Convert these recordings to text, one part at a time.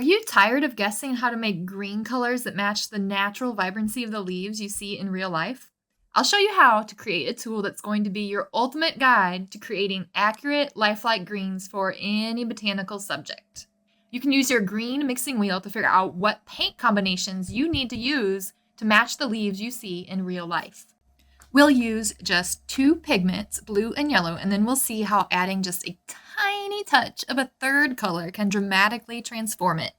Are you tired of guessing how to make green colors that match the natural vibrancy of the leaves you see in real life? I'll show you how to create a tool that's going to be your ultimate guide to creating accurate, lifelike greens for any botanical subject. You can use your green mixing wheel to figure out what paint combinations you need to use to match the leaves you see in real life. We'll use just 2 pigments, blue and yellow, and then we'll see how adding just a tiny touch of a third color can dramatically transform it.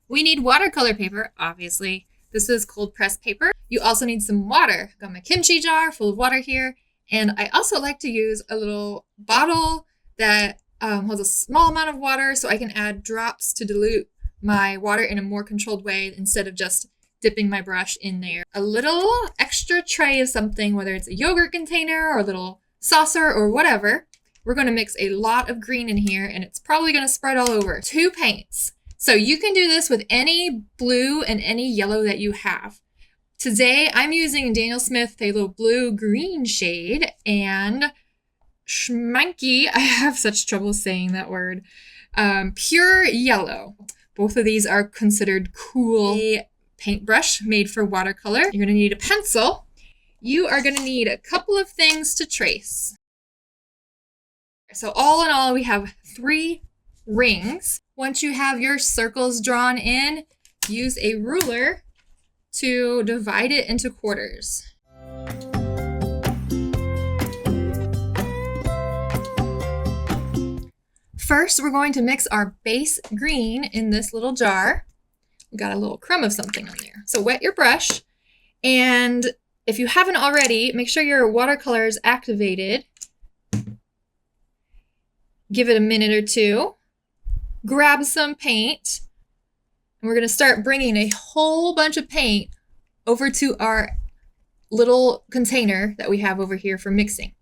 We need watercolor paper, obviously. This is cold pressed paper. You also need some water. I've got my kimchi jar full of water here. And I also like to use a little bottle that holds a small amount of water so I can add drops to dilute my water in a more controlled way instead of just dipping my brush in there. A little extra tray of something, whether it's a yogurt container or a little saucer or whatever. We're going to mix a lot of green in here and it's probably going to spread all over. 2 paints. So you can do this with any blue and any yellow that you have. Today I'm using Daniel Smith Phthalo Blue Green shade and Schmincke, I have such trouble saying that word, Pure Yellow. Both of these are considered cool. A paintbrush made for watercolor. You're going to need a pencil. You are going to need a couple of things to trace. So all in all, we have 3 rings. Once you have your circles drawn in, use a ruler to divide it into quarters. First, we're going to mix our base green in this little jar. We got a little crumb of something on there. So wet your brush, and if you haven't already, make sure your watercolor is activated. Give it a minute or 2. Grab some paint, and we're going to start bringing a whole bunch of paint over to our little container that we have over here for mixing.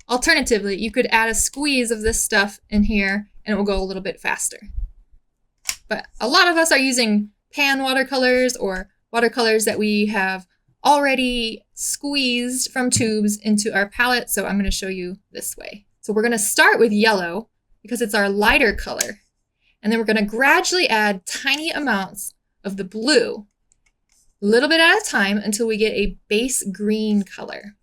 Alternatively, you could add a squeeze of this stuff in here and it will go a little bit faster. But a lot of us are using pan watercolors or watercolors that we have already squeezed from tubes into our palette, so I'm going to show you this way. So we're going to start with yellow because it's our lighter color. And then we're going to gradually add tiny amounts of the blue, a little bit at a time until we get a base green color.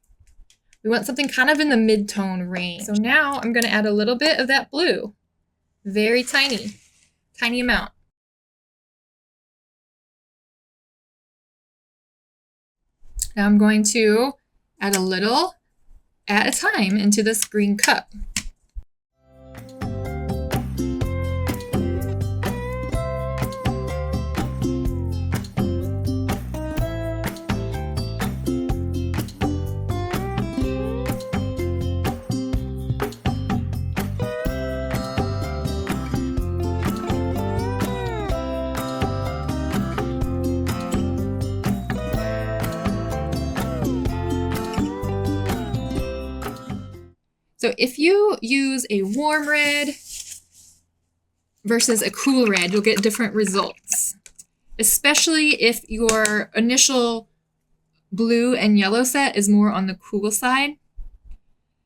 We want something kind of in the mid-tone range. So now I'm going to add a little bit of that blue, very tiny amount. Now I'm going to add a little at a time into this green cup. So if you use a warm red versus a cool red, you'll get different results, especially if your initial blue and yellow set is more on the cool side.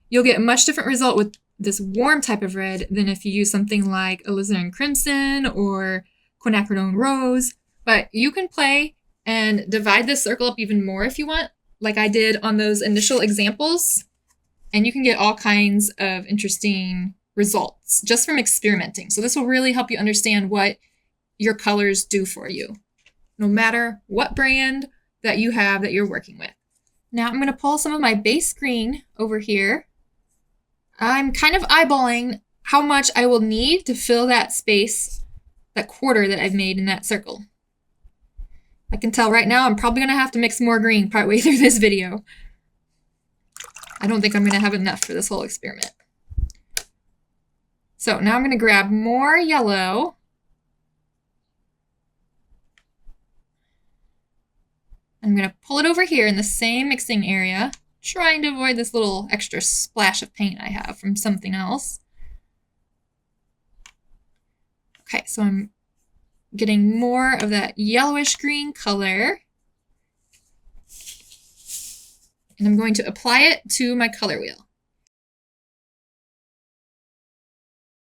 You'll get a much different result with this warm type of red than if you use something like alizarin crimson or quinacridone rose. But you can play and divide this circle up even more if you want, like I did on those initial examples. And you can get all kinds of interesting results just from experimenting. So this will really help you understand what your colors do for you, no matter what brand that you have that you're working with. Now I'm going to pull some of my base green over here. I'm kind of eyeballing how much I will need to fill that space, that quarter that I've made in that circle. I can tell right now I'm probably going to have to mix more green partway through this video. I don't think I'm going to have enough for this whole experiment. So now I'm going to grab more yellow. I'm going to pull it over here in the same mixing area, trying to avoid this little extra splash of paint I have from something else. Okay, so I'm getting more of that yellowish green color. And I'm going to apply it to my color wheel.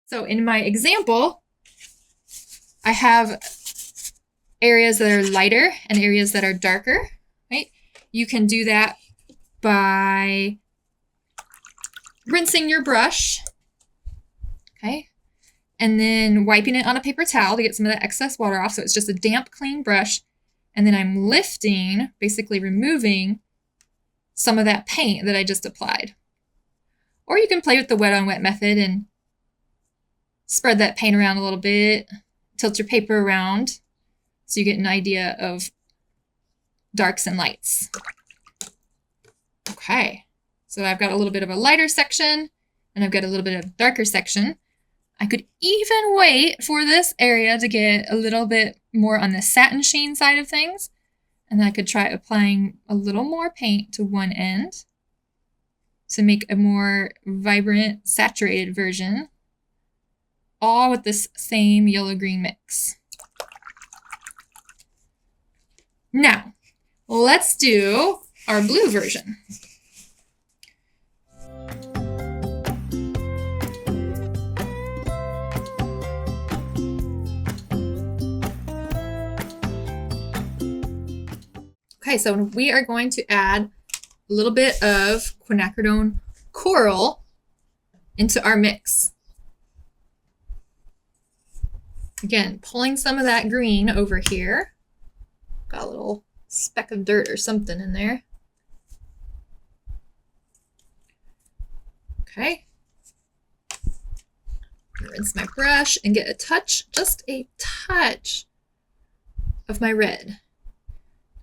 So in my example, I have areas that are lighter and areas that are darker, right? You can do that by rinsing your brush, okay? And then wiping it on a paper towel to get some of that excess water off so it's just a damp, clean brush. And then I'm lifting, basically removing some of that paint that I just applied. Or you can play with the wet on wet method and spread that paint around a little bit, tilt your paper around so you get an idea of darks and lights. Okay, so I've got a little bit of a lighter section and I've got a little bit of darker section. I could even wait for this area to get a little bit more on the satin sheen side of things. And I could try applying a little more paint to one end to make a more vibrant, saturated version, all with this same yellow-green mix. Now, let's do our blue version. Okay, so we are going to add a little bit of Quinacridone coral into our mix. Again, pulling some of that green over here. Got a little speck of dirt or something in there. Okay. Rinse my brush and get a touch, just a touch of my red.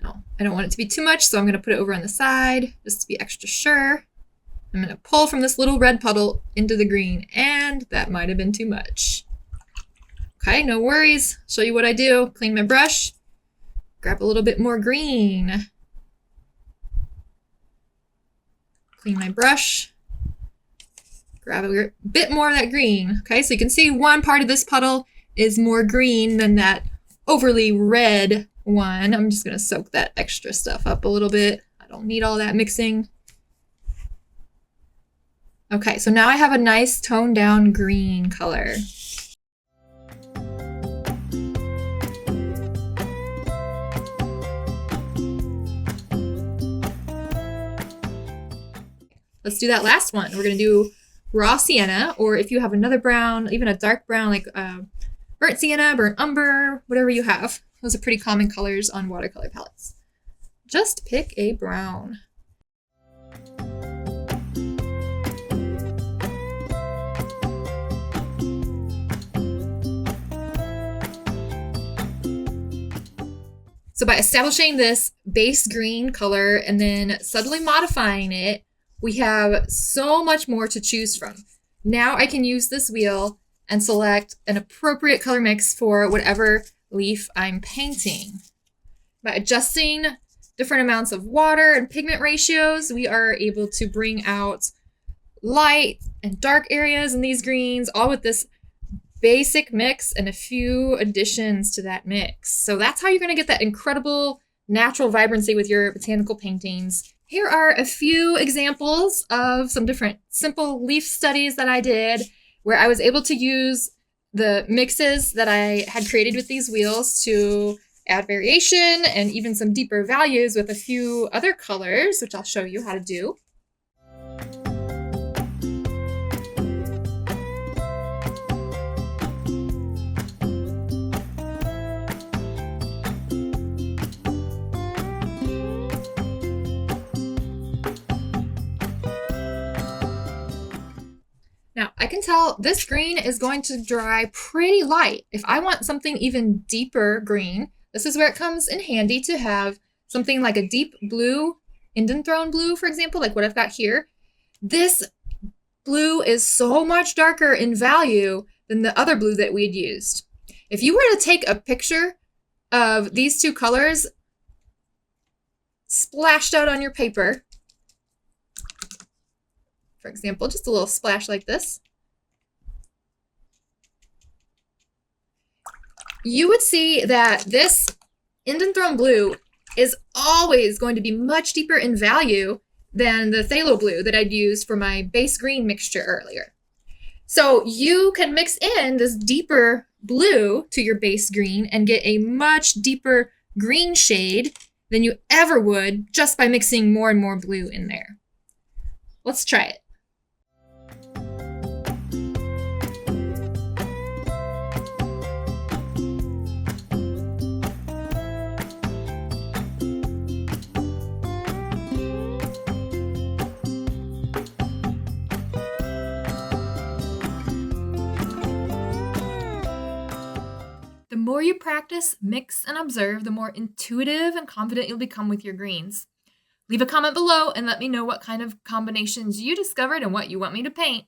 No, I don't want it to be too much, so I'm going to put it over on the side just to be extra sure. I'm going to pull from this little red puddle into the green, and that might have been too much. Okay, no worries. Show you what I do. Clean my brush, grab a little bit more green. Clean my brush, grab a bit more of that green. Okay, so you can see one part of this puddle is more green than that overly red one. I'm just going to soak that extra stuff up a little bit. I don't need all that mixing. Okay, so now I have a nice toned down green color. Let's do that last one. We're going to do raw sienna, or if you have another brown, even a dark brown like burnt sienna, burnt umber, whatever you have. Those are pretty common colors on watercolor palettes. Just pick a brown. So by establishing this base green color and then subtly modifying it, we have so much more to choose from. Now I can use this wheel and select an appropriate color mix for whatever leaf I'm painting. By adjusting different amounts of water and pigment ratios, we are able to bring out light and dark areas in these greens, all with this basic mix and a few additions to that mix. So that's how you're going to get that incredible natural vibrancy with your botanical paintings. Here are a few examples of some different simple leaf studies that I did where I was able to use the mixes that I had created with these wheels to add variation and even some deeper values with a few other colors, which I'll show you how to do. Now, I can tell this green is going to dry pretty light. If I want something even deeper green, this is where it comes in handy to have something like a deep blue, Indanthrone Blue, for example, like what I've got here. This blue is so much darker in value than the other blue that we'd used. If you were to take a picture of these two colors splashed out on your paper, for example, just a little splash like this, you would see that this Indanthrone Blue is always going to be much deeper in value than the Phthalo Blue that I'd used for my base green mixture earlier. So you can mix in this deeper blue to your base green and get a much deeper green shade than you ever would just by mixing more and more blue in there. Let's try it. The more you practice, mix, and observe, the more intuitive and confident you'll become with your greens. Leave a comment below and let me know what kind of combinations you discovered and what you want me to paint.